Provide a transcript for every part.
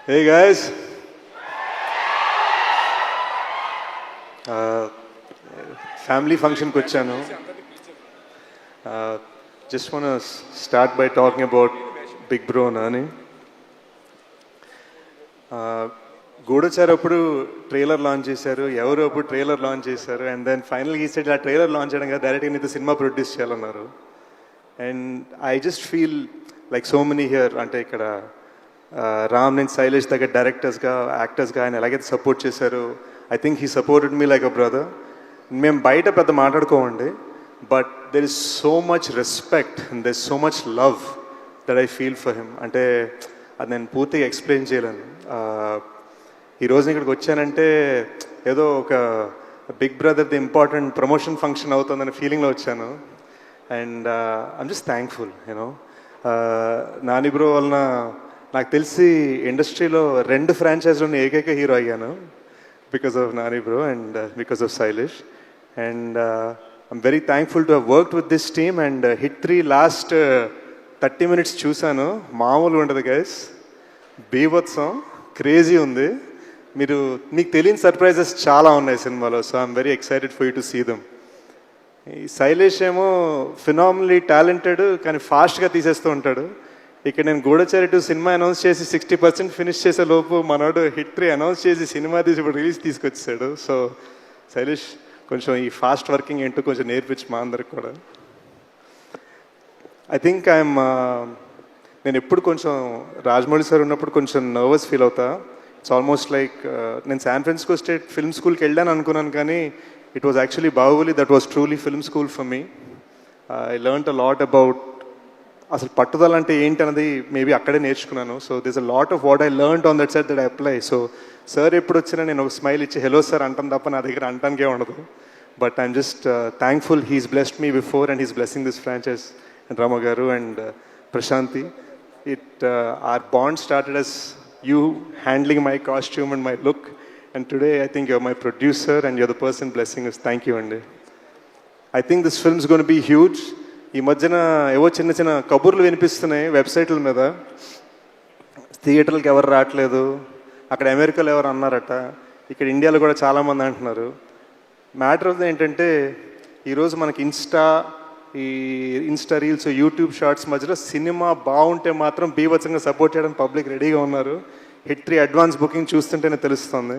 Hey guys, family function కి వచ్చాను. Just want to start by talking about Big Bro Nani. గూఢచారి అప్పుడు trailer launch చేశారు, ఎవరు అప్పుడు ట్రైలర్ లాంచ్ చేశారు, అండ్ దెన్ ఫైనల్ ఈ సైడ్ ఆ ట్రైలర్ లాంచ్ చేయడం కదా డైరెక్ట్గా నీతో సినిమా ప్రొడ్యూస్ చేయాలన్నారు. And I just feel like so many here, అంటే ఇక్కడ రామ్ అండ్ శైలేష్ దగ్గర డైరెక్టర్స్గా యాక్టర్స్గా ఆయన ఎలాగైతే సపోర్ట్ చేశారు, I think he supported me like a brother. మేము బయట పెద్ద మాట్లాడుకోమండి, but there is so much respect and there is so much love that I feel for him. అంటే అది నేను పూర్తిగా ఎక్స్ప్లెయిన్ చేయలేను. ఈరోజు ఇక్కడికి వచ్చానంటే ఏదో ఒక బిగ్ బ్రదర్ది ఇంపార్టెంట్ ప్రమోషన్ ఫంక్షన్ అవుతుందనే ఫీలింగ్లో వచ్చాను. And I'm just thankful you know. Nani bro వలన నాకు తెలిసి ఇండస్ట్రీలో 2 ఫ్రాంచైజ్లోని ఏకైక హీరో అయ్యాను, because of Nani bro and because of Shailesh. And I'm very thankful to have worked with this team. And hit 3 last 30 minutes చూశాను, మామూలుగా ఉంటుంది గైస్, బీభత్సం, క్రేజీ ఉంది. మీకు తెలియని సర్ప్రైజెస్ చాలా ఉన్నాయి సినిమాలో. So I'm very excited for you to see them. ఈ శైలేష్ ఏమో ఫినామినలీ టాలెంటెడ్, కానీ ఫాస్ట్గా తీసేస్తూ ఉంటాడు. ఇక్కడ నేను గూఢచారి 2 సినిమా అనౌన్స్ చేసి 60% ఫినిష్ చేసే లోపు మనోడు హిట్ 3 అనౌన్స్ చేసి సినిమా తీసి ఇప్పుడు రిలీజ్ తీసుకొచ్చాడు. సో శైలేష్ కొంచెం ఈ ఫాస్ట్ వర్కింగ్ ఏంటో కొంచెం నేర్పించి మా అందరికి కూడా. ఐ థింక్ నేను ఎప్పుడు కొంచెం రాజమౌళి సార్ ఉన్నప్పుడు కొంచెం నర్వస్ ఫీల్ అవుతా. ఇట్స్ ఆల్మోస్ట్ లైక్ నేను శాన్ ఫ్రాన్సిస్కో స్టేట్ ఫిల్మ్ స్కూల్కి వెళ్ళాను అనుకున్నాను, కానీ it was actually Baahubali that was truly film school for me. I learned a lot about అసలు పట్టుదల అంటే ఏంటి అన్నది మేబీ అక్కడే నేర్చుకున్నాను. So this a lot of what I learned on that side that I apply. So sir ఎప్పుడు వచ్చినా నేను ఒక స్మైల్ ఇచ్చి హలో సార్ అంటాను తప్ప నా దగ్గర అంటానికే ఉండదు. But I'm just thankful he's blessed me before and he's blessing this franchise. And Rama garu and Prashanti, our bond started as you handling my costume and my look, and today I think you're my producer and you're the person blessing us. Thank you andi. I think this film is going to be huge. ఈ మధ్యన ఏవో చిన్న చిన్న కబుర్లు వినిపిస్తున్నాయి వెబ్సైట్ల మీద, థియేటర్లకు ఎవరు రావట్లేదు, అక్కడ అమెరికాలో ఎవరు అన్నారట, ఇక్కడ ఇండియాలో కూడా చాలామంది అంటున్నారు. మ్యాటర్ ఆఫ్ ఏంటంటే ఈరోజు మనకి ఇన్స్టా రీల్స్, యూట్యూబ్ షార్ట్స్ మధ్యలో సినిమా బాగుంటే మాత్రం బీభత్సంగా సపోర్ట్ చేయడానికి పబ్లిక్ రెడీగా ఉన్నారు. హిట్ 3 అడ్వాన్స్ బుకింగ్ చూస్తుంటేనే తెలుస్తుంది.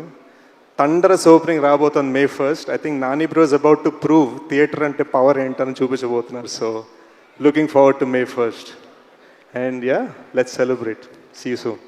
థండరస్ ఓపెనింగ్ రాబోతుంది May 1st. I think Nani bro is about to prove theatre అంటే పవర్ ఏంటని చూపించబోతున్నారు. So looking forward to May 1st. And yeah, let's celebrate. See you soon.